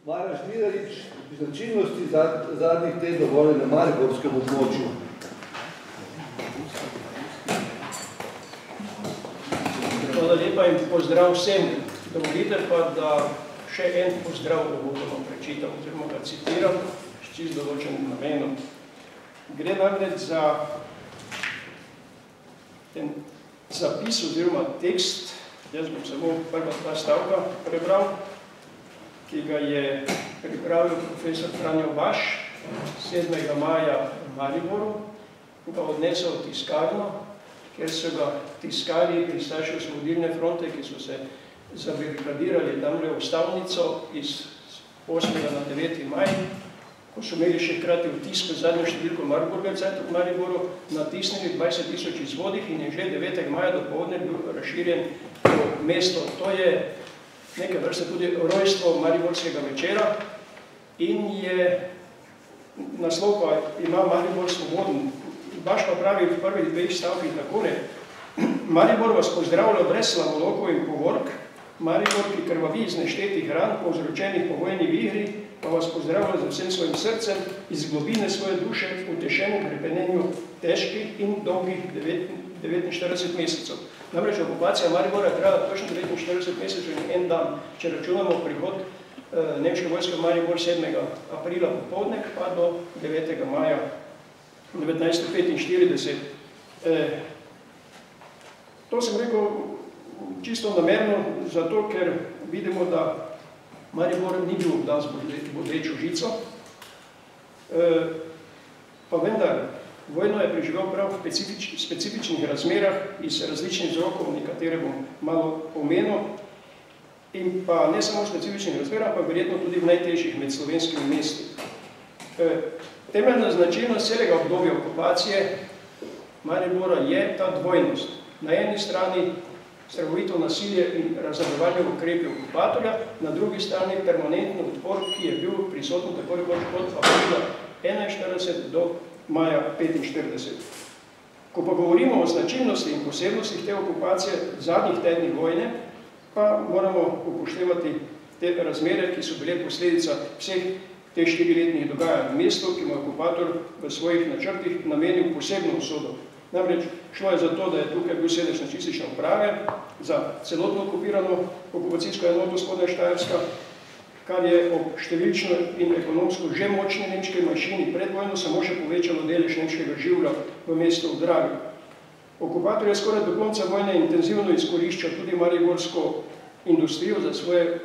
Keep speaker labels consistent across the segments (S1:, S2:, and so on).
S1: Maraš Žnidarič, značilnosti zadnjih tednov vojne na mariborskem območju.
S2: Hvala lepa in pozdrav vsem. Dovolite pa, da še en pozdrav uvodoma prečitam, oziroma ga citiram s čisto določenim namenom. Gre namreč za en zapis oziroma tekst, jaz bom samo prva dva stavka prebral, ki ga je pripravil profesor Franjo Baš 7. maja v Mariboru, ga odnesel v tiskarno, ker so ga tiskali pristaši Osvobodilne fronte, ki so se zabarikadirali tamle v stavnico iz 8. na 9. maj, ko so imeli še hkrati v tisku zadnjo številko Marburger Zeitung v Mariboru, natisnili 20.000 izvodih in je že 9. maja dopoldne bil razširjen po mesto. To je neke vrste tudi rojstvo Mariborskega večera in je naslov pa ima Maribor svoboden. Baš pa pravi v prvih dveh stavkih takole: Maribor vas pozdravlja brez slavolokov in povork, Maribor, ki krvavi iz neštetih ran, povzročenih po vojni vihri, pa vas pozdravlja z vsem svojim srcem, iz globine svoje duše, utešen v hrepenenju težkih in dolgih 49 mesecev. Namreč okupacija Maribora je trajala točno 49 mesecev in en dan. Če računamo prihod nemške vojske v Maribor 7. aprila popoldne, pa do 9. maja 1945. To sem rekel čisto namerno, zato ker vidimo, da Maribor ni bil obdan z bodečo žico, pa vendar vojno je preživel prav v specifičnih razmerah iz različnih vzrokov, nekatere bom malo omenil, in pa ne samo v specifičnih razmerah, pa verjetno tudi v najtežjih med slovenskimi mesti. Temeljna značilnost celega obdobja okupacije Maribora je ta dvojnost. Na eni strani strahovito nasilje in razrabljevanje ukrepi okupatorja, na drugi strani permanentni odpor, ki je bil prisoten tako rekoč od aprila 1941 do maja 1945. Ko pa govorimo o značilnosti in posebnostih te okupacije zadnjih tednih vojne, pa moramo upoštevati te razmere, ki so bile posledica vseh teh 4-letnih dogajanj v mestu, ki mu je okupator v svojih načrtih namenil posebno usodo. Namreč šlo je za to, da je tukaj bil sedež nacistične uprave za celotno okupirano okupacijsko enoto Spodnja Štajerska, kar je ob številčno in ekonomsko že močni nemški manjšini pred vojno samo še povečalo delež nemškega življa v mestu v Dragi. Okupator je skoraj do konca vojne intenzivno izkoriščal tudi mariborsko industrijo za svoje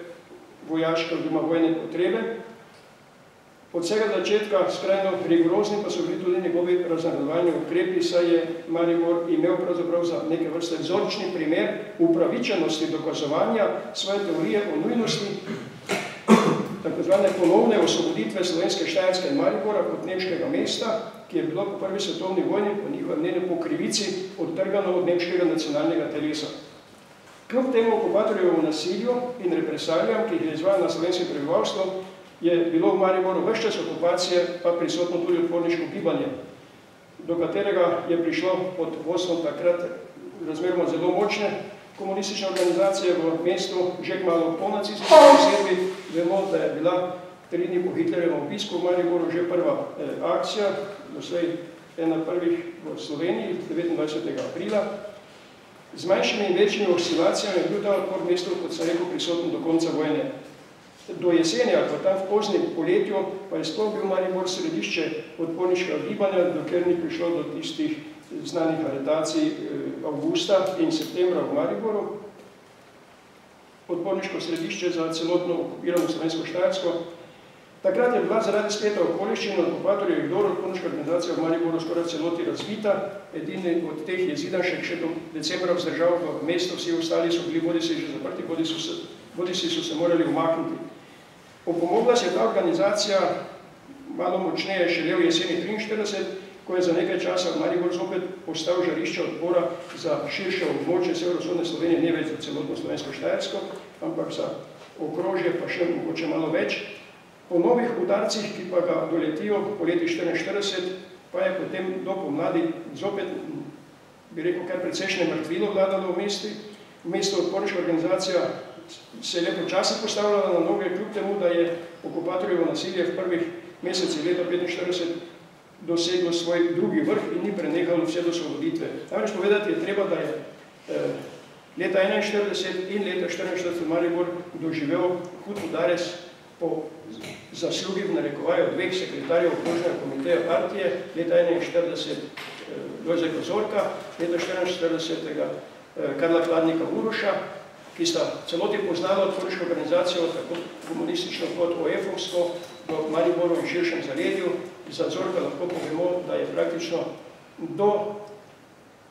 S2: vojaške oziroma vojne potrebe. Od vsega začetka skrajno rigorozni pa so bili tudi njegovi raznaredovalni ukrepi, saj je Maribor imel pravzaprav za neke vrste vzorčni primer upravičenosti dokazovanja svoje teorije o nujnosti tako zvane ponovne osvoboditve slovenske Štajerske in Maribora kot nemškega mesta, ki je bilo po prvi svetovni vojni po njihovem mnenju po krivici odtrgano od nemškega nacionalnega telesa. Kljub temu okupatorjevu nasilju in represalijam, ki jih je izvajal na slovensko prebivalstvo, je bilo v Mariboru ves čas okupacije pa prisotno tudi odporniško gibanje, do katerega je prišlo pod vodstvom takrat razmeroma zelo močne komunistične organizacije v mestu že kmalu po nacistični posedbi. Vemo, da je bila 3 dni po Hitlerjevem obisku v Mariboru že prva akcija, doslej ena prvih v Sloveniji, 29. aprila. Z manjšimi in večjimi oscilacijami je bil ta odpor v mestu, kot sem rekel, prisoten do konca vojne. Do jeseni, ali pa tam v poznem poletju, pa je sploh bil Maribor središče odporniškega gibanja, dokler ni prišlo do tistih znanih aretacij avgusta in septembra v Mariboru. Odporniško središče za celotno okupirano slovensko Štajersko. Takrat je bila zaradi spleta okoliščin okupatorjev vdor odporniška organizacija v Mariboru skoraj celoti razvita. Edini od teh je Zidanšek še do decembra vzdržal v mestu, vsi ostali so bili bodisi že zaprti, bodisi so se morali umakniti. Opomogla se je ta organizacija malo močneje šele v jeseni 1943, ko je za nekaj časa v Maribor zopet postal žarišče odpora za širše območje severovzhodne Slovenije, ne več za celotno slovensko Štajersko, ampak za okrožje pa še mogoče malo več. Po novih udarcih, ki pa ga doletijo po leti 1944, pa je potem do pomladi zopet, bi rekel, kar precejšnje mrtvilo vladalo v mestu. V mestu odporniška organizacija se je počasi postavljala na noge, kljub temu, da je okupatorjevo nasilje v prvih mesecih leta 1945 doseglo svoj drugi vrh in ni prenehalo vse do osvoboditve. Namreč povedati je treba, da je leta 1941 in leta 1944 Maribor doživel hud udarec po zaslugi v narekovaju dveh sekretarjev okrožnega komiteja partije, leta 1941 Lojze Kozorka, leta 1944 Karla Kladnika Uroša, ki sta celoti poznala otvoriško organizacijo, tako komunistično kot OF-ovsko, v Mariboru in širšem zaledju. Za Zorka lahko povemo, da je praktično do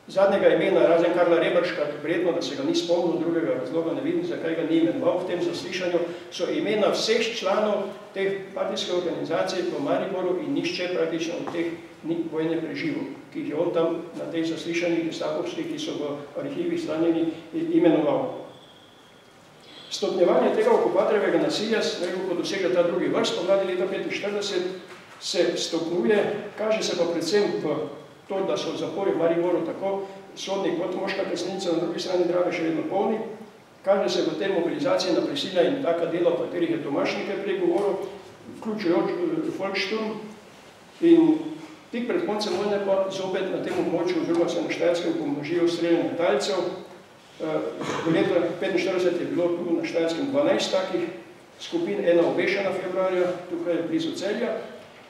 S2: zadnjega imena, razen Karla Rebrška, verjetno, da se ga ni spomnil, drugega razloga ne vidim, zakaj ga ni imenoval v tem zaslišanju, so imena vseh članov teh partijske organizacije v Mariboru in nišče praktično od teh ni vojne preživel, ki jih je on tam na teh zaslišanjih gestapovskih, ki so v arhivih shranjeni, imenoval. Stopnjevanje tega okupatorjevega nasilja, ko dosega ta drugi vrst, pomladi leta 1945, se stopnjuje, kaže se pa predvsem v to, da so zapori v Mariboru tako sodni kot moška Kesnica, na drugi strani Drave še vedno polni, kaže se v tej mobilizaciji na prisilna in taka dela, o katerih je Tomaž nekaj prej govoril, vključujoč Volksturm, in tik pred koncem vojne pa zopet na tem območju, oziroma se na Štajerskem pomnožijo streljanje talcev. V letu 1945 je bilo tu na Štajerskem 12 takih skupin, ena obešena februarja, tukaj blizu Celja.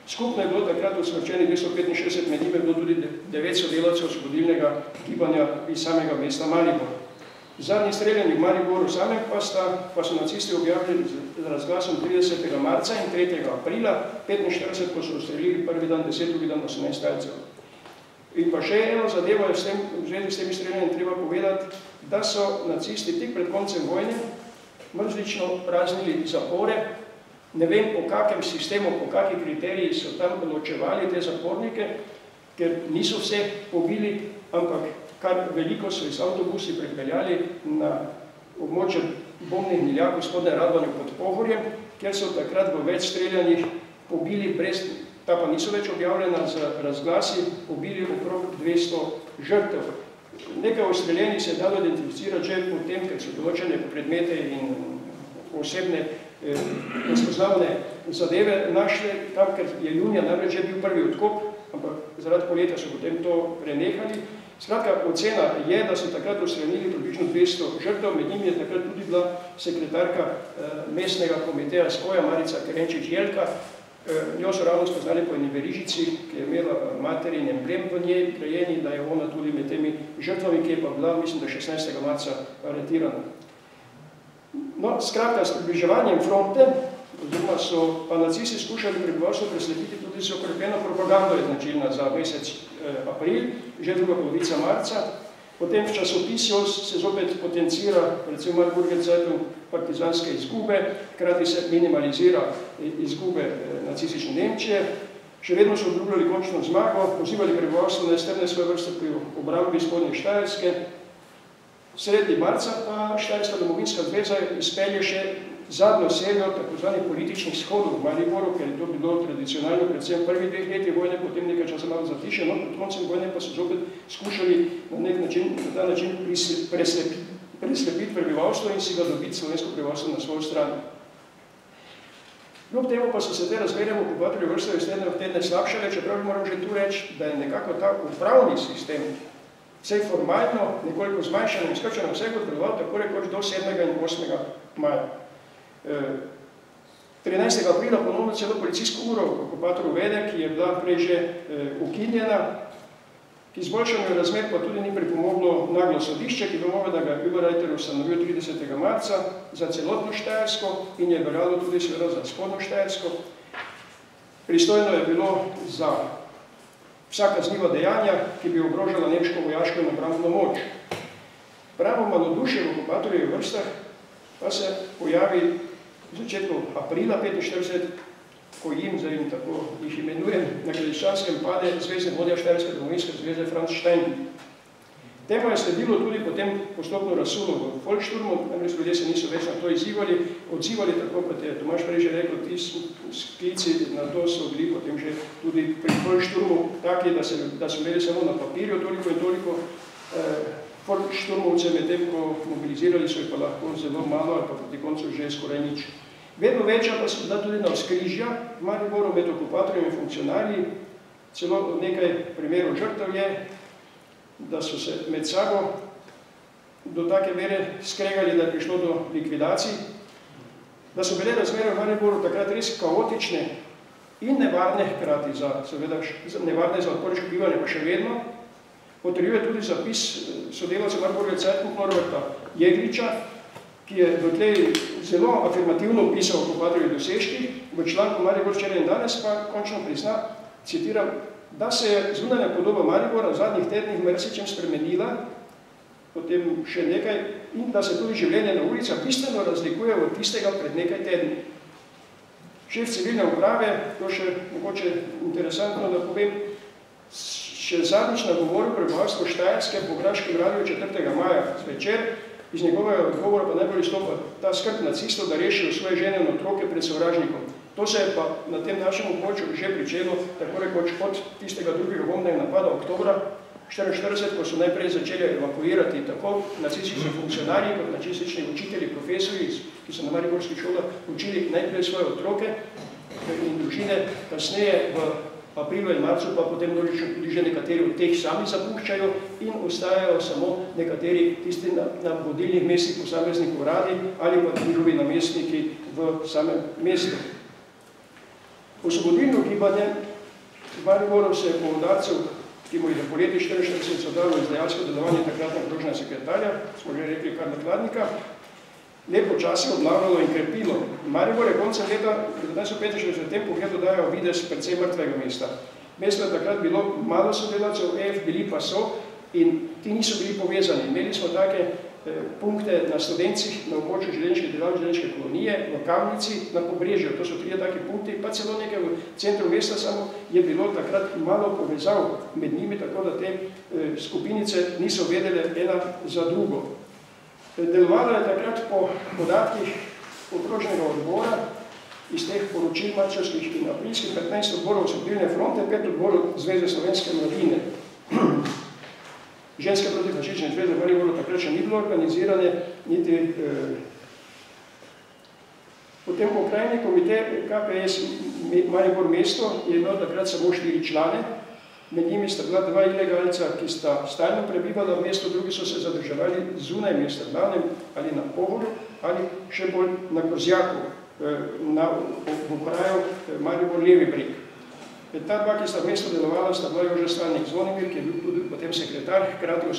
S2: Skupno je bilo takrat usmrčenih 265, med njimi je bilo tudi 9 sodelavcev osvobodilnega gibanja iz samega mesta Maribor. Zadnji streljani v Mariboru samem pa so nacisti objavili z razglasom 30. marca in 3. aprila 1945, ko so ustrelili prvi dan 10, drugi dan 18 talcev. In pa še eno zadevo je v zvezi s temi streljanjem treba povedati, da so nacisti tik pred koncem vojne mrzlično praznili zapore. Ne vem, po kakem sistemu, po kakih kriteriji so tam ločevali te zapornike, ker niso vse pobili, ampak kar veliko so iz avtobusi pripeljali na območje bombnih miljakov spodne Radvanje pod Pohorjem, kjer so takrat v več streljanjih pobili brez, ta pa niso več objavljena z razglasi, pobili okrog 200 žrtev. Nekaj ustreljenih se je dalo identificirati že po tem, ker so določene predmete in osebne nespoznavne zadeve našli tam, ker je junija namreč že bil prvi odkop, ampak zaradi poletja so potem to prenehali. Skratka, ocena je, da so takrat ustrelili približno 200 žrtev, med njimi je takrat tudi bila sekretarka mestnega komiteja Skoja, Marica Kerenčič-Jelka. Njo so ravno spoznali po eni verižici, ki je imela materin emblem v njej, prejeni, da je ona tudi med temi žrtvami, ki je pa bila, mislim, da 16. marca aretirana. No, skratka, s približevanjem fronte, oziroma so pa nacisti skušali prebivalstvo preslepiti tudi z okrepljeno propagando, je značilna za mesec april, že druga polovica marca. Potem v časopisju se zopet potencira, predvsem v Marburger Zeitung, partizanske izgube, hkrati se minimalizira izgube nacistične Nemčije. Še vedno so obljubljali končno zmago, pozivali prebivalstvo na strne svoje vrste pri obrambi spodnje Štajerske. Sredi marca pa Štajerska domovinska zveza izpelje še zadnjo serijo tako zvanih političnih shodov v Mariboru, ker je to bilo tradicionalno predvsem prvi 2 leti vojne, potem nekaj časa malo zatišeno, pod koncem vojne pa so zopet skušali na ta način preslepiti prebivalstvo in si ga dobiti slovensko prebivalstvo na svojo stran. Kljub temu pa so se te razmere v okupatorju vrste iz tedna v tedne slabšale, čeprav moram že tu reči, da je nekako ta upravni sistem vsej formalno nekoliko zmanjšano in skrčeno vsega deloval tako rekoč do 7. in 8. maja. 13. aprila ponovno celo policijsko uro okupator uvede, ki je bila prej že ukinjena, k izboljšanju razmer pa tudi ni pripomoglo naglo sodišče, ki domove, da ga je Überreiter ustanovil 30. marca za celotno Štajersko in je veljalo tudi seveda za spodnjo Štajersko. Pristojno je bilo za vsa kazniva dejanja, ki bi ogrožala nemško vojaško in obrambno moč. Pravo malodušje v okupatorjevih vrstah pa se pojavi v začetku aprila 1945, ko jim tako jih imenujem, na Gradiščanskem pade zvezdni vodja Štajerske domovinske zveze Franz Stein. Temu je sledilo tudi potem postopno razsulo v Volksturmu, namreč ljudje se niso več na to odzivali, tako kot je Tomaž prej že rekel, ti sklici na to so bili potem že tudi pri Volksturmu taki, da so imeli samo na papirju toliko in toliko šturmovce, medtem ko mobilizirali so jih pa lahko zelo malo ali pa proti koncu že skoraj nič. Vedno večja pa so bila tudi navzkrižja v Mariboru med okupatorji in funkcionarji. Celo nekaj primerov žrtev je, da so se med sabo do take mere skregali, da je prišlo do likvidacij, da so bile razmere v Mariboru takrat res kaotične in nevarne, hkrati seveda nevarne za odporiško bivanje, pa še vedno. Potrjuje tudi zapis sodelavca Mariborskega Zeitbuch Norberta Jegliča, ki je dotlej zelo afirmativno opisal okupatorjevih dosežkih, v članku Maribor včeraj in danes pa končno prizna, citiram, da se je zunanja podoba Maribora v zadnjih tednih marsičem spremenila, potem še nekaj, in da se tudi življenje na ulicah bistveno razlikuje od tistega pred nekaj tedni. Šef civilne uprave, to še mogoče interesantno, da povem, še zadnjič nagovoril prebivalstvo Štajerske po Graškem radiju 4. maja zvečer, iz njegovega odgovora pa najbolj izstopa ta skrb nacistov, da rešijo svoje žene in otroke pred sovražnikom. To se je pa na tem našem območju že pričelo, tako rekoč od tistega drugega bombnega napada oktobra 1944, ko so najprej začeli evakuirati tako nacistični funkcionarji kot nacistični učitelji, profesori, ki so na mariborskih šolah učili najprej svoje otroke in družine, kasneje v aprilu in marcu pa potem tudi že nekateri od teh sami zapuščajo in ostajajo samo nekateri tisti na vodilnih mestih posameznih uradih ali pa njihovi namestniki v samem mestu. Osvobodilno gibanje v Mariboru se je po udarcev, ki mu je do poleti 1944 so dalo izdajalsko delovanje takratnega okrožnega sekretarja, smo že rekli Karla Kladnika, lepo čase obnavljalo in krepilo. Maribor je konca leta 1945 v tem pogledu dajal videz precej mrtvega mesta. Mesto je takrat bilo malo sodelavcev, bili pa so in ti niso bili povezani. Imeli smo take punkte na Studencih, na območju železniške delave, železniške kolonije, v Kamnici, na Pobrežju. To so 3 taki punkti, pa celo nekaj v centru mesta samo je bilo takrat malo povezav med njimi, tako da te skupinice niso vedele ena za drugo. Delovalo je takrat po podatkih okrožnega odbora iz teh poročil marčevskih in aprilskih 15 odborov Osvobodilne fronte, 5 odborov Zveze slovenske mladine. Ženske protifašistične zveze v Mariboru takrat še ni bilo organizirane, niti potem pokrajni komite KPS Maribor mesto je imel takrat samo 4 člane, med njimi sta bila 2 ilegalca, ki sta stalno prebivala v mestu, drugi so se zadrževali zunaj mesta, ali na Pohorju, ali še bolj na Kozjaku, v kraju Maribor Levi breg. Ta 2, ki sta v mestu delovala, sta bila Jože Stalnik Zvonimir, ki je bil tudi potem sekretar, hkrati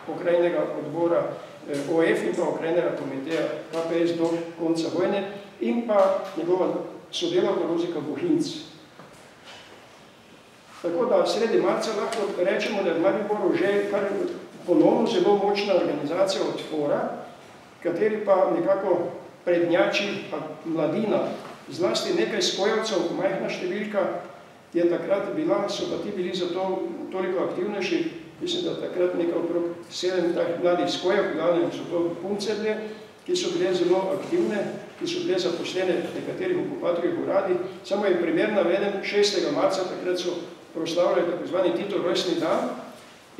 S2: pokrajnega odbora OF in pa pokrajnega komiteja KPS do konca vojne in pa njegova sodelavka Rozika Bohinc. Tako da sredi marca lahko rečemo, da je v Mariboru že kar ponovno zelo močna organizacija odpora, kateri pa nekako prednjači mladina. Zlasti nekaj skojevcev, majhna številka, je takrat bila, so pa ti bili zato toliko aktivnejši, mislim, da takrat nekaj okrog 7 mladih skojev, glavnem so to punce bile, ki so bile zelo aktivne, ki so bile zaposlene nekaterih okupatorjih uradi. Samo je primer naveden, 6. marca takrat so proslavljali tako zvani Titov rojstni dan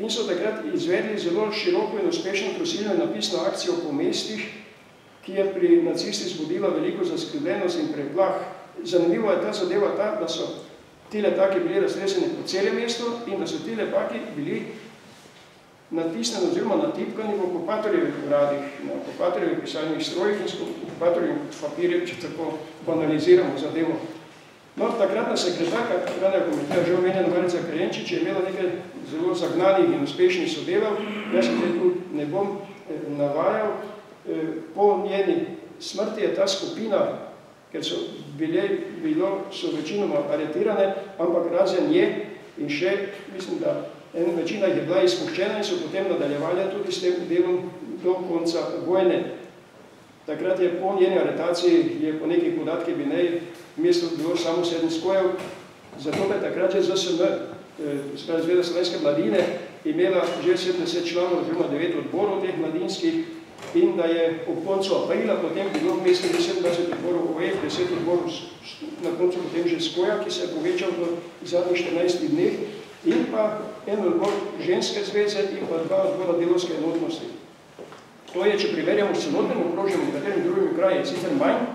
S2: in so takrat izvedli zelo široko in uspešno prosilno napisno akcijo po mestih, ki je pri nacisti zbudila veliko zaskrbljenost in preplah. Zanimivo je ta zadeva ta, da so ti letaki bili raztreseni po celem mestu in da so ti letaki bili natisneni oziroma natipkani v okupatorjevih uradih, na okupatorjevih pisalnih strojih in s okupatorjevih papirjev, če tako banaliziramo zadevo. No, takratna sekretarka, takratna komiteta, že omenjena Marica Karenčič, je imela nekaj zelo zagnanih in uspešnih sodelav, jaz se tu ne bom navajal. Po njeni smrti je ta skupina, ker so večinoma aretirane, ampak razen je in še, mislim, da ena večina je bila izpuščena in so potem nadaljevali tudi s tem delom do konca vojne. Takrat je po njeni aretaciji, je po nekih podatkih Binej, v mestu bilo samo 7 skojev, zato pa je takrat že ZSM, Zveza slovenske mladine, imela že 70 članov oziroma 9 odborov teh mladinskih in da je ob koncu aprila potem bilo v mestu 27 odborov OF, 10 odborov na koncu potem že skoja, ki se je povečal v zadnjih 14 dneh in pa en odbor ženske zveze in pa 2 odbora delovske enotnosti. To je, če primerjamo s celotnim okrožjem v nekaterimi drugimi kraji, sicer manj,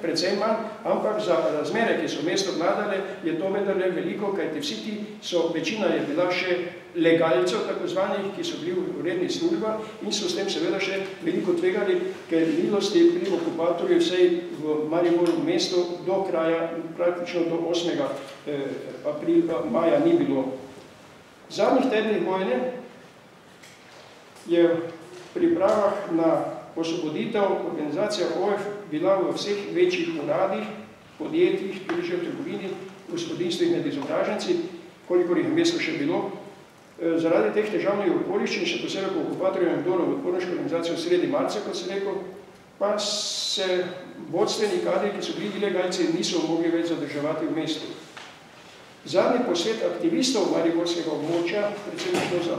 S2: precej manj, ampak za razmere, ki so mesto vladale, je to vendarle veliko, kajti vsi ti večina je bila še legalcev, tako zvanih, ki so bili v rednih službah in so s tem seveda še veliko tvegali, ker milosti pri okupatorju vsej v Mariboru mestu do kraja, praktično do 8. maja ni bilo. V zadnjih tednih vojne je v pripravah na osvoboditev organizacija OF bila v vseh večjih uradih, podjetjih, tudi že v trgovini, gospodinstvih med izobraženci, kolikor jih mesto še bilo. Zaradi teh težavnih okoliščin, še posebej po okupatorju vdoru v odporniško organizacijo sredi marca, kot se rekel, pa se vodstveni kadri, ki so bili ilegalci, niso mogli več zadrževati v mestu. Zadnji posvet aktivistov mariborskega območja, predvsem šlo za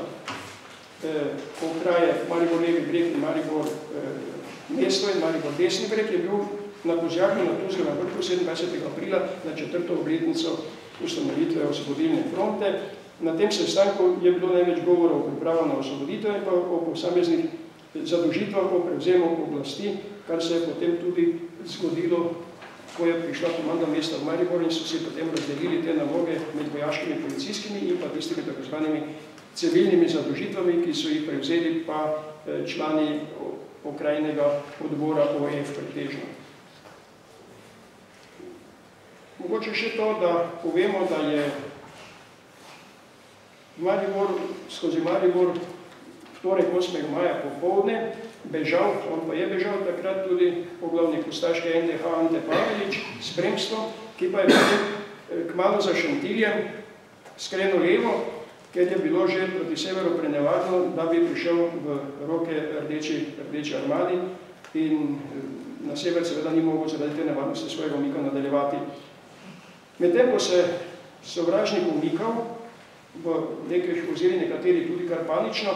S2: pokraje Maribor Levi breg in Maribor mesto in Maribor desni breg, je bil na Kozjaku na Tuzljem vrhu 27. aprila na 4. obletnico ustanovitve Osvobodilne fronte. Na tem sestanku je bilo največ govora o pripravah na osvoboditev in pa o posameznih zadolžitvah o prevzemu oblasti, kar se je potem tudi zgodilo, ko je prišla komanda mesta v Maribor in so se potem razdelili te naloge med vojaškimi, policijskimi in pa tistimi tako zvanimi civilnimi zadolžitvami, ki so jih prevzeli pa člani pokrajnega odbora OF pretežno. Mogoče še to, da povemo, da je skozi Maribor vtorek 8. maja popoldne bežal, on pa je bežal takrat tudi poglavnik ustaške NDH Ante Pavelić, spremstvo, ki pa je kmalu za Šentiljem skrenil levo, ker je bilo že proti severu prenevarno, da bi prišel v roke rdeči armadi in na sever seveda ni mogel zaradi te nevarnosti svojega umika nadaljevati. Medtem, ko se sovražnik umikal, v nekih ozirih nekateri tudi kar panično,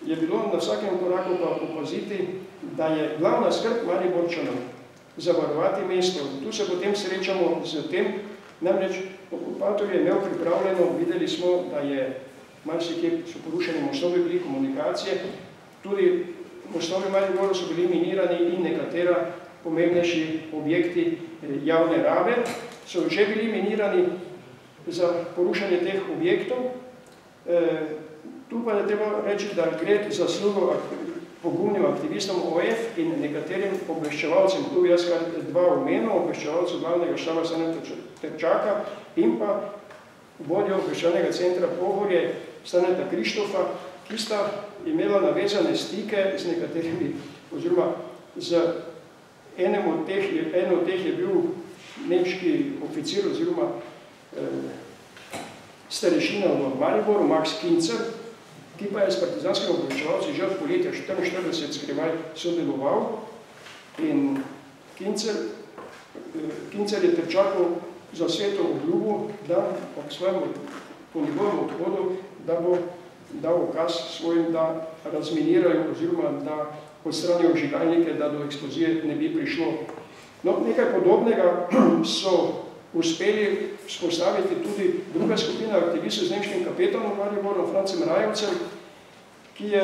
S2: je bilo na vsakem koraku pa opaziti, da je glavna skrb Mariborčanov zavarovati mesto. Tu se potem srečamo z tem, namreč okupator je imel pripravljeno, videli smo, da je marsikje so porušeni mostovi bili komunikacije, tudi mostovi Mariboru so bili minirani in nekatera pomembnejši objekti javne rabe so že bili minirani za porušanje teh objektov. Tu pa je treba reči, da gre za slugo pogumnim aktivistom OF in nekaterim obveščevalcem, tu bi jaz kar 2 omenil, obveščevalcev glavnega štaba Staneta Terčaka in pa vodjo obveščevalnega centra Pohorje Staneta Krištofa, ki sta imela navezane stike z nekaterimi, oziroma z enem od teh je bil nemški oficir oziroma starešina v Mariboru, Max Kincer, ki pa je s partizanskimi obveščevalci že od poletja 1944 skrivaj sodeloval in Kincer je Terčakov za sveto obljubil, da po njegovem odhodu, da bo dal ukaz svojim, da razminirajo oziroma da odstranijo vžigalnike, da do eksplozije ne bi prišlo. No, nekaj podobnega so uspeli vzpostaviti tudi druga skupina aktivistov z nemškim kapetanom Mariborom, Francem Rajevcem, ki je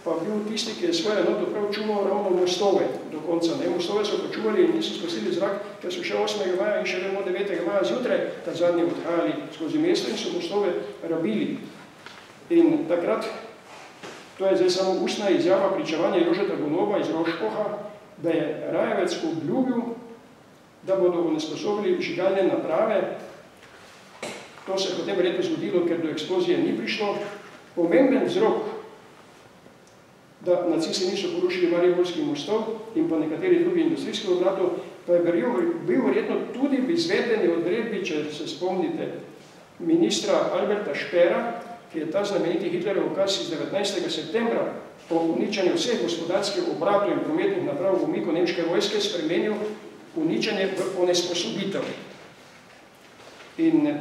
S2: pa bil tisti, ki je svoje enoto prav čuval ravno mostove do konca. Mostove so počuvali in niso spustili zrak, ker so še 8. maja in še 9. maja zjutraj ta zadnji odhajali skozi mesto in so mostove rabili. In takrat, to je zdaj samo ustna izjava pričevanja Jožeta Goloba iz Roškoha, da je Rajevec obljubil, da bodo onesposobili žigalne naprave. To se potem verjetno zgodilo, ker do eksplozije ni prišlo. Pomemben vzrok, da nacisti niso porušili mariborskih mostov in pa nekateri drugi industrijskih obratov, pa je bil verjetno tudi v izvedeni odredbi, če se spomnite, ministra Alberta Špera, ki je ta znameniti Hitlerjev ukaz iz 19. septembra po uničenju vseh gospodarskih obratov in prometnih naprav v umiku nemške vojske spremenil uničenje v onesposobitev. In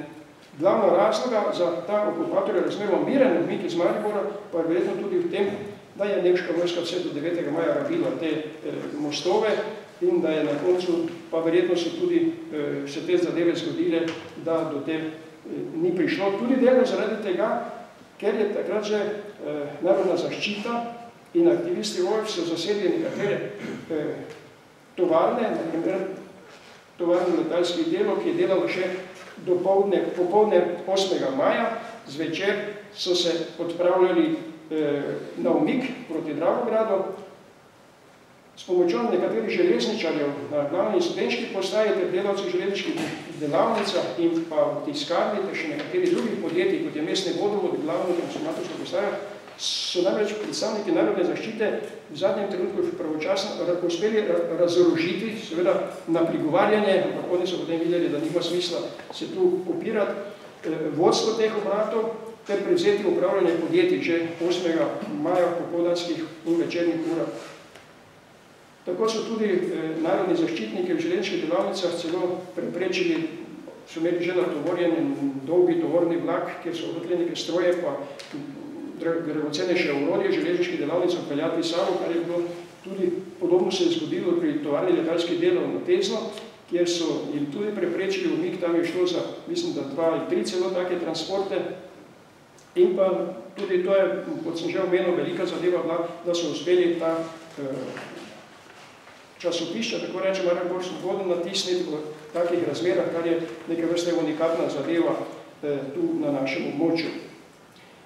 S2: glavno razloga za ta okupator je razmerno miren umik iz Maribora, pa je verjetno tudi v tem, da je nemška vojska vse do 9. maja rabila te mostove in da je na koncu, pa verjetno so tudi se te zadeve zgodile, da do te ni prišlo. Tudi delno zaradi tega, ker je takrat že narodna zaščita in aktivisti OF so zasedli nekatere tovarne, naprimer tovarno letalskih delov, ki je delalo še popoldne 8. maja, zvečer so se odpravljali na umik proti Dravogradu. S pomočjo nekaterih železničarjev na glavni studenčki postaji ter delavci železniških delavnicah in pa v tiskarni ter še nekateri drugih podjetij, kot je Mestni vodovod, glavno transformatorska postaja, so namreč predstavniki narodne zaščite v zadnjem trenutku pravočasno uspeli razorožiti, seveda na prigovarjanje, ampak oni so potem videli, da nima smisla se tu opirati vodstvo teh obratov, ter prevzeti upravljanje podjetij že 8. maja v popoldanskih in večernih urah. Tako so tudi narodni zaščitniki v železniških delavnicah celo preprečili, so imeli že natovorjen dolgi tovorni vlak, kjer so hoteli neke stroje pa dragocenejše orodje železniških delavnicah peljati sabo, kar je bilo tudi podobno se je zgodilo pri tovarni letalskih delov na Tezno, kjer so jim tudi preprečili umik, tam je šlo za, mislim, da 2 ali 3 celo take transporte. In pa tudi to je, kot sem že omenil, velika zadeva bila, da so uspeli ta časopišča, tako rečem, bolj svobodno natisniti v takih razmerah, kar je neke vrste unikatna zadeva tu na našem območju.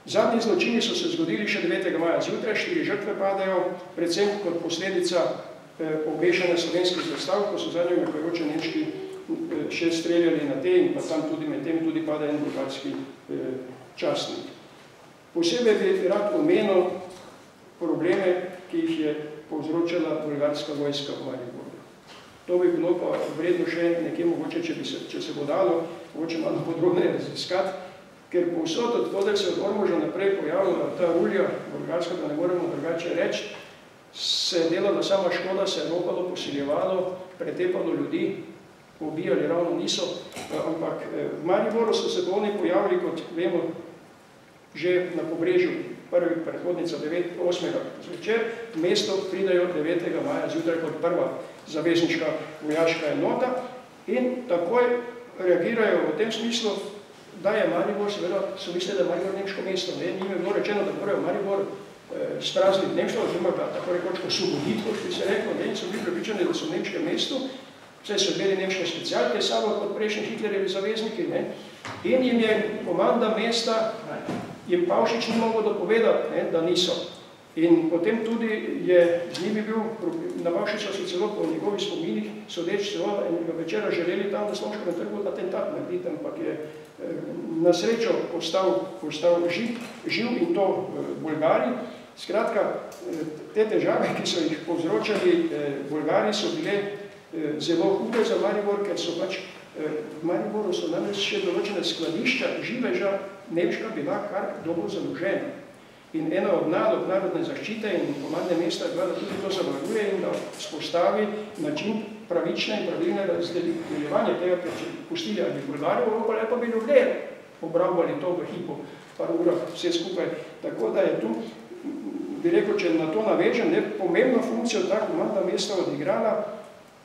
S2: Zadnji zločini so se zgodili še 9. maja zjutraj, 4 žrtve padajo, predvsem kot posledica obešanja slovenskih zastav, ko so zadnjo mekajoče Nemški še streljali na te in pa tam tudi med tem tudi pada en bulgarski častnik. Posebej bi rad omenil probleme, ki jih je povzročala bulgarska vojska v Mariboru. To bi bilo pa vredno še nekje mogoče, če se bo dalo, mogoče malo podrobneje raziskati, ker povsod odhodek se od Ormoža naprej pojavila ta rulja, bulgarska, da ne moremo drugače reči, se je delala sama škoda, se je ropalo, posiljevalo, pretepalo ljudi, ubijali ravno niso, ampak v Mariboru so se oni pojavili, kot vemo, že na pobrežju, prvi predhodnica 8. zvečer, v mesto pridajo 9. maja zjutraj kot prva zavezniška vojaška enota in takoj reagirajo v tem smislu, da je Maribor, seveda so mislili, da je Maribor nemško mesto. Njim je bilo rečeno, da morajo Maribor sprazniti nemško, oziroma ga tako rekoč osvoboditi, kot bi se reklo, in so bili prepričani, da so v nemškem mestu, vse so imeli nemške specialke, samo kot prejšnji Hitlerjevi zavezniki, in jim je komanda mesta jim Pavšič ni mogel dopovedati, da niso. In potem tudi je z njimi bil, na Pavšiča so celo po njegovih spominih, sodeč celo enega večera želeli tam na Slovenškem trgu atentat narediti, ampak je na srečo postal živ in to Bolgari. Skratka, te težave, ki so jih povzročali Bolgari, so bile zelo hude za Maribor, ker so pač v Mariboru so namreč še določene skladišča živeža nemška bila kar dobro založena. In ena od nalog narodne zaščite in komandne mesta je bila, da tudi to zavaruje in da vzpostavi način pravične in pravilne razdeljevanje tega, ker če pustili ali Bulgarijo, ali pa bi ljudje obrambali to v hipu, par urah, vse skupaj. Tako da je tu, bi rekel, če na to navežem, pomembno funkcijo ta komandna mesta odigrala,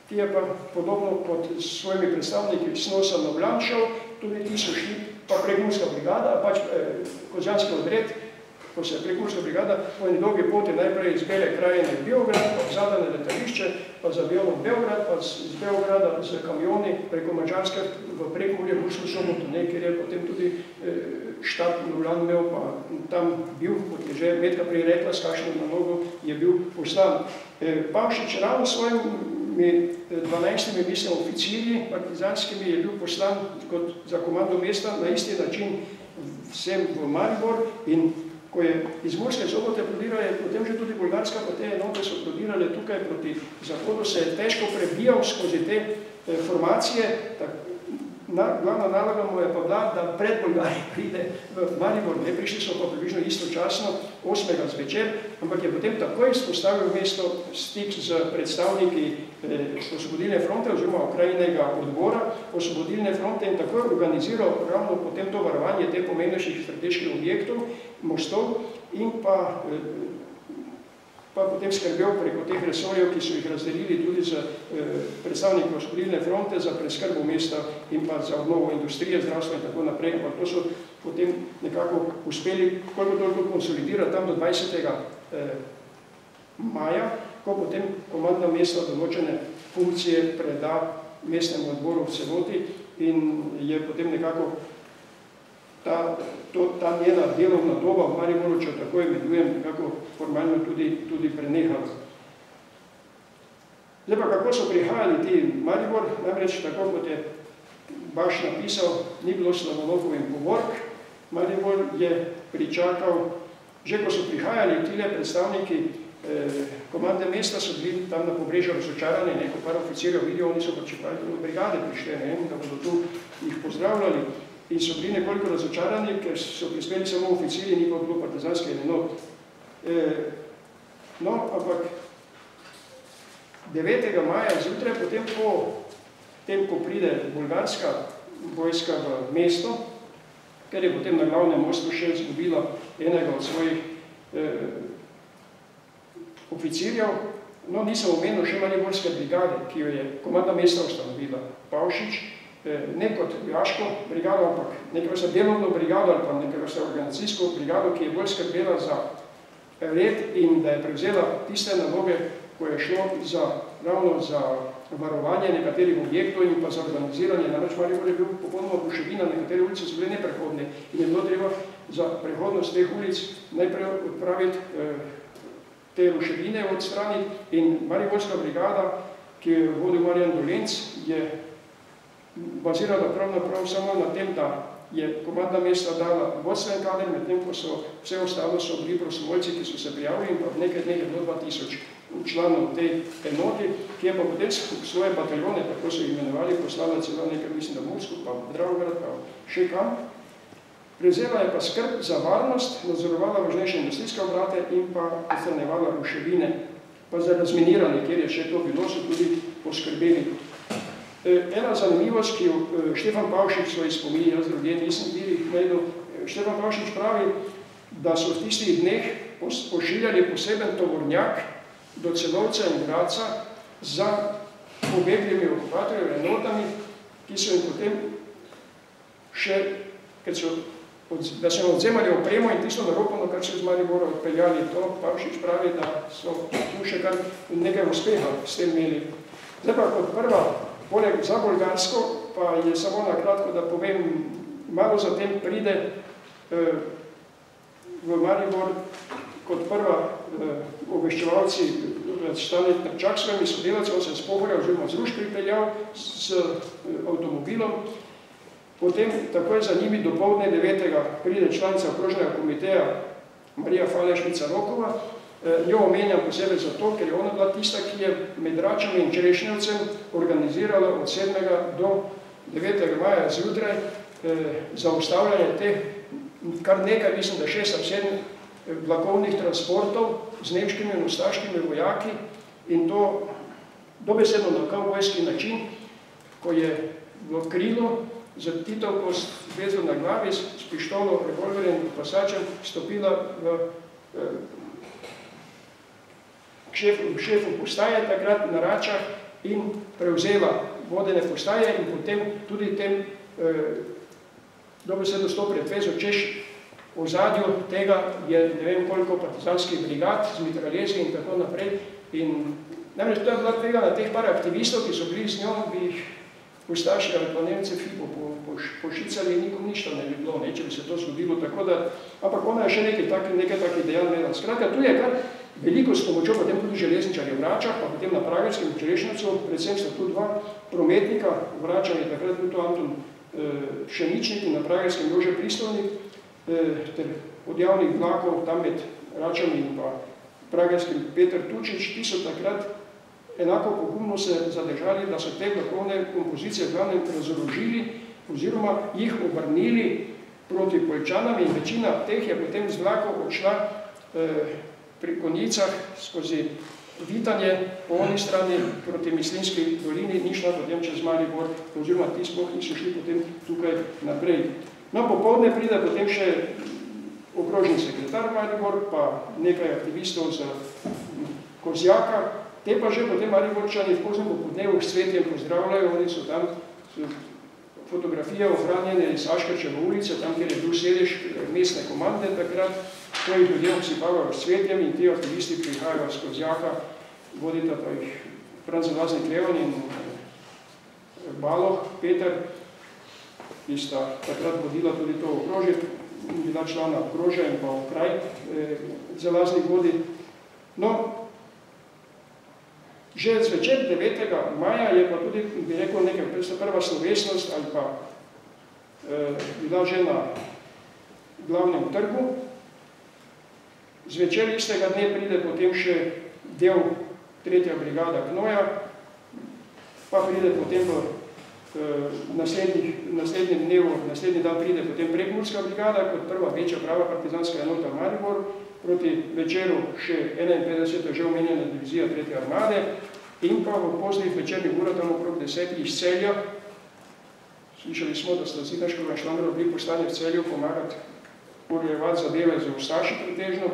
S2: ki je pa podobno kot s svojimi predstavniki Snosa na Blanšov, tudi ti so šli, pa Prekmurska brigada, pač Kozjanski odred, ko se je Prekmurska brigada po eni dolgi poti najprej iz Bele krajine v Beograd, pa v zadane letališče, pa za avionom Beograd, pa iz Beograda z kamioni preko Mačarske v Prekmurje, Mursko Soboto, kjer je potem tudi štab Ljubljana imel, pa tam bil, kot je že Metka prej rekla, s kakšno nalogo je bil poslan. Pavšič ravno svojim 12. mislim oficirji partizanskimi je bil poslan kot za komando mesta na isti način vsem v Maribor in ko je iz Murske Sobote prodirala, je potem že tudi bulgarska, pa te enote so prodirale tukaj proti zahodu, se je težko prebijal skozi te formacije. Glavna naloga mu je pa bila, da pred Bolgarije pride v Maribor, ne prišli so pa približno istočasno 8. zvečer, ampak je potem takoj izpostavil mesto stik z predstavniki Osvobodilne fronte oziroma okrajinega odbora Osvobodilne fronte in takoj organiziral ravno potem to varovanje teh pomembnejših strateških objektov, mostov in pa pa potem skrbel preko teh resorjev, ki so jih razdelili tudi za predstavnike osvobodilne fronte, za preskrbo mesta in pa za obnovo industrije, zdravstva in tako naprej. Ampak to so potem nekako uspeli koliko toliko konsolidirati tam do 20. maja, ko potem komandno mesto določene funkcije preda mestnemu odboru v celoti in je potem nekako ta njena delovna doba v Mariboru, če tako imenujem, nekako formalno tudi prenehala. Zdaj pa, kako so prihajali ti Maribor, namreč tako kot je Baš napisal, ni bilo Slavonovov in povork. Maribor je pričakal, že ko so prihajali tile predstavniki komande mesta, so bili tam na pobrežju razočarani, ko par oficirjev vidijo, oni so pa čepali brigade prišle, da bodo tu jih pozdravljali. In so bili nekoliko razočarani, ker so prispeli samo oficirji, ni pa bilo partizanske enot. No, ampak 9. maja zjutraj, potem po tem, ko pride bolgarska vojska v mesto, ker je potem na glavnem mostu še izgubila enega od svojih oficirjev, no, nisem omenil še Mariborske brigade, ki jo je komanda mesta ustanovila. Pavšič, ne kot vojaško brigado, ampak nekaj vrsta delovno brigado ali pa nekaj vrsta organizacijsko brigado, ki je bolj skrbela za red in da je prevzela tiste naloge, ko je šlo ravno za varovanje nekaterih objektov in pa za organiziranje. Namreč Maribor je bil popolnoma buševina, nekatere ulice so bile neprehodne in je bilo treba za prehodnost teh ulic najprej odpraviti te ruševine odstraniti in Mariborska brigada, ki je vodil Marjan Dolenc, je bazirala prav samo na tem, da je komanda mesta dala vodstven kader, medtem ko so vse ostalo so bili prostovoljci, ki so se prijavili in pa v nekaj dneh je bilo 2000 članov tej enoti, ki je pa potem svoje bataljone, tako so imenovali, poslala celo nekaj, mislim, da Mursko, pa Dravograd, pa še kam. Prevzela je pa skrb za varnost, nadzorovala važnejše industrijske obrate in pa odstranjevala ruševine. Pa za razminiranje, kjer je še to bilo, so tudi poskrbeli. Ena zanimivost, ki jo Štefan Pavšič svoj spomini, jaz drugje nisem bili najdel, Štefan Pavšič pravi, da so v tistih dneh pošiljali poseben tovornjak do Celovca in Gradca za pobeglimi okupatorjev enotami, ki so jim potem še, da so jim odzemali opremo in tisto naropano, kar so iz Maribora odpeljali. To Pavšič pravi, da so tu še kar nekaj uspeha s tem imeli. Zdaj pa kot prva, poleg za bolgarsko, pa je samo nakratko, da povem, malo zatem pride v Maribor kot prva obveščevalci Stane Trčak s svojimi sodelavci, on se z Pohorja oziroma z Ruš pripeljal s avtomobilom. Potem takoj za njimi dopoldne 9. pride članica okrožnega komiteja Marija Falešnica-Rokova. Njo omenjam posebej zato, ker je ona bila tista, ki je med Račami in Čerešnjevcem organizirala od 7. do 9. maja zjutraj zaustavljanje teh kar nekaj, mislim, da 6 ali 7 vlakovnih transportov z nemškimi in ustaškimi vojaki in to dobesedno na kavbojski način, ko je v krilu z Titovko vezo na glavi, s pištolo, revolverjem in pasačem stopila k šefu postaje takrat na Račah in prevzela vodene postaje in potem tudi tem dobesedno s to pretvezo, češ v ozadju tega je ne vem koliko partizanskih brigad z mitraljezi in tako naprej. In namreč to je bila tvega na teh par aktivistov, ki so bili z njo, bi jih ustaši ali pa Nemce Fibo pošicali in nikom ništa ne bi bilo, če bi se to zgodilo. Tako da, ampak ona je še nekaj takih dejanj vedela. Skratka, tu je kar veliko s pomočjo potem tudi železničarjev v Račah, pa potem na Pragerskem v Čerešnjevcu, predvsem sta tu dva prometnika, v Račah je takrat bil to Anton Šemičnik in na Pragerskem Jože Pristovnik, ter od javnih vlakov tam med Račami in pa Pragerskim Peter Tučič, ti so takrat enako pogumno se zadržali, da so te vlakovne kompozicije glavnem razorožili oziroma jih obrnili proti Poljčanam in večina teh je potem z vlakov odšla pri Konjicah skozi Vitanje po oni strani proti Mislinjski dolini, ni šla potem čez Maribor, oziroma ti sploh niso šli potem tukaj naprej. No, popoldne pride potem še okrožni sekretar Maribor, pa nekaj aktivistov z Kozjaka, te pa že potem Mariborčani v poznem popodnevu s cvetjem pozdravljajo, oni so tam fotografije ohranjene iz Aškerčeve ulice, tam, kjer je bil sedež mestne komande takrat, to jih ljudje obsipavajo s cvetjem in ti aktivisti prihajajo z Kozjaka, vodita pa jih Franz Laznik Leon in Baloh Peter, ki sta takrat vodila tudi to okrožje, bila člana okrožja in pa okraj za Laznik vodi. No, že zvečer 9. maja je pa tudi, bi rekel, nekaj prva slovesnost ali pa bila že na glavnem trgu. Zvečer istega dne pride potem še del 3. brigada Gnoja, pa pride potem naslednji dan pride potem Prekmurska brigada kot prva večja prava partizanska enota Maribor, proti večeru še 51. že omenjena divizija 3. armade in pa v poznih večernih urah tam okrog 10. iz Celja. Slišali smo, da sta Zidaškova in Šlandrova bili poslani v Celju pomagati urejevati zadeve za Ustaši pretežno.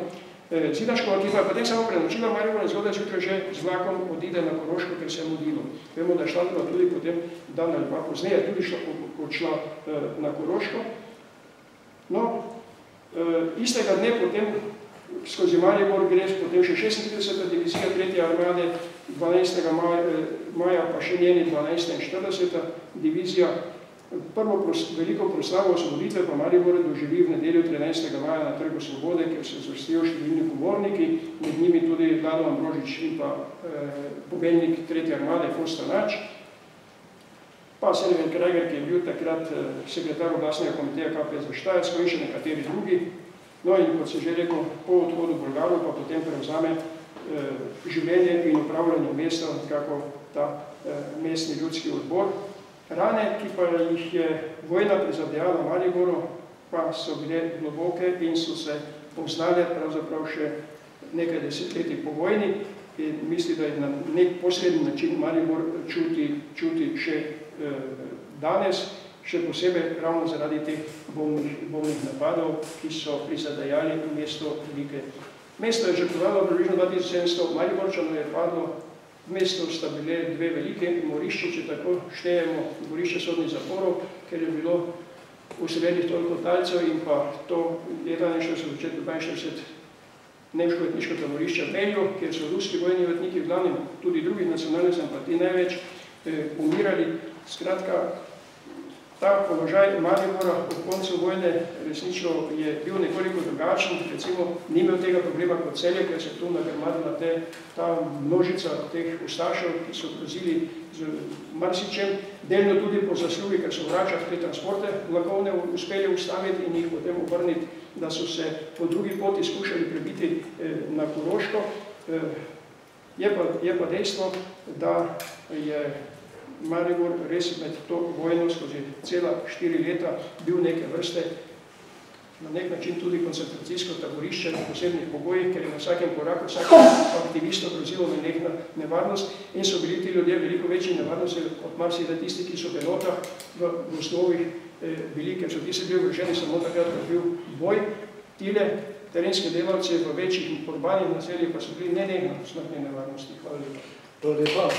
S2: Zidaškova, ki pa je potem samo prenočila Maribor in zgodaj zjutraj že z vlakom odide na Koroško, ker se je mudilo. Vemo, da je Šlandrova tudi potem dan ali pa pozneje tudi odšla na Koroško. No, istega dne potem skozi Maribor gre potem še 36. divizija 3. armade, 12. maja pa še njeni 12. in 40. divizija. Prvo veliko proslavo osvoboditve pa Maribor doživi v nedeljo 13. maja na Trgu Svobode, kjer se zvrstijo številni govorniki, med njimi tudi Vlado Ambrožič in pa poveljnik 3. armade Fosta Nač, pa Selven Krager, ki je bil takrat sekretar oblastnega komiteja KP za Štajersko in še nekateri drugi. No in kot se že rekel, po odhodu Bolgarov pa potem prevzame življenje in upravljanje mesta, nekako ta mestni ljudski odbor. Rane, ki pa jih je vojna prizadejala Mariboru, pa so bile globoke in so se poznale pravzaprav še nekaj desetletij po vojni in misli, da je na nek posredni način Maribor čuti še danes, še posebej ravno zaradi teh bombnih napadov, ki so prizadejali mesto Like. Mesto je žrtvovalo približno 2700 Mariborčanov, je padlo. V mestu sta bile dve velike morišče, če tako štejemo, morišče sodnih zaporov, ker je bilo useljenih toliko talcev in pa to leta 1942 nemško-etniško taborišče v Belju, kjer so ruski vojni ujetniki, v glavnem tudi drugih nacionalnih simpatij največ umirali. Skratka, ta položaj Maribora ob koncu vojne resnično je bil nekoliko drugačen, recimo ni imel tega problema kot Celje, ker se tu nagrmadila ta množica teh ustašev, ki so grozili z marsičem, delno tudi po zaslugi, ker so vračati te transporte vlakovne uspeli ustaviti in jih potem obrniti, da so se po drugi poti skušali prebiti na Koroško. Je pa dejstvo, da je Maribor res med to vojno skozi cela 4 leta bil neke vrste na nek način tudi koncentracijsko taborišče na posebnih pogojih, ker je na vsakem koraku vsakem aktivistu grozilo nekna nevarnost in so bili ti ljudje veliko večji nevarnosti od marsikaj tisti, ki so v enotah v gozdovih bili, ker so tisti bili vrženi samo takrat, ko je bil boj. Tile terenske delavce v večjih urbanih naseljih pa so bili nenehno smrtne nevarnosti. Hvala lepa.
S1: Hvala lepa.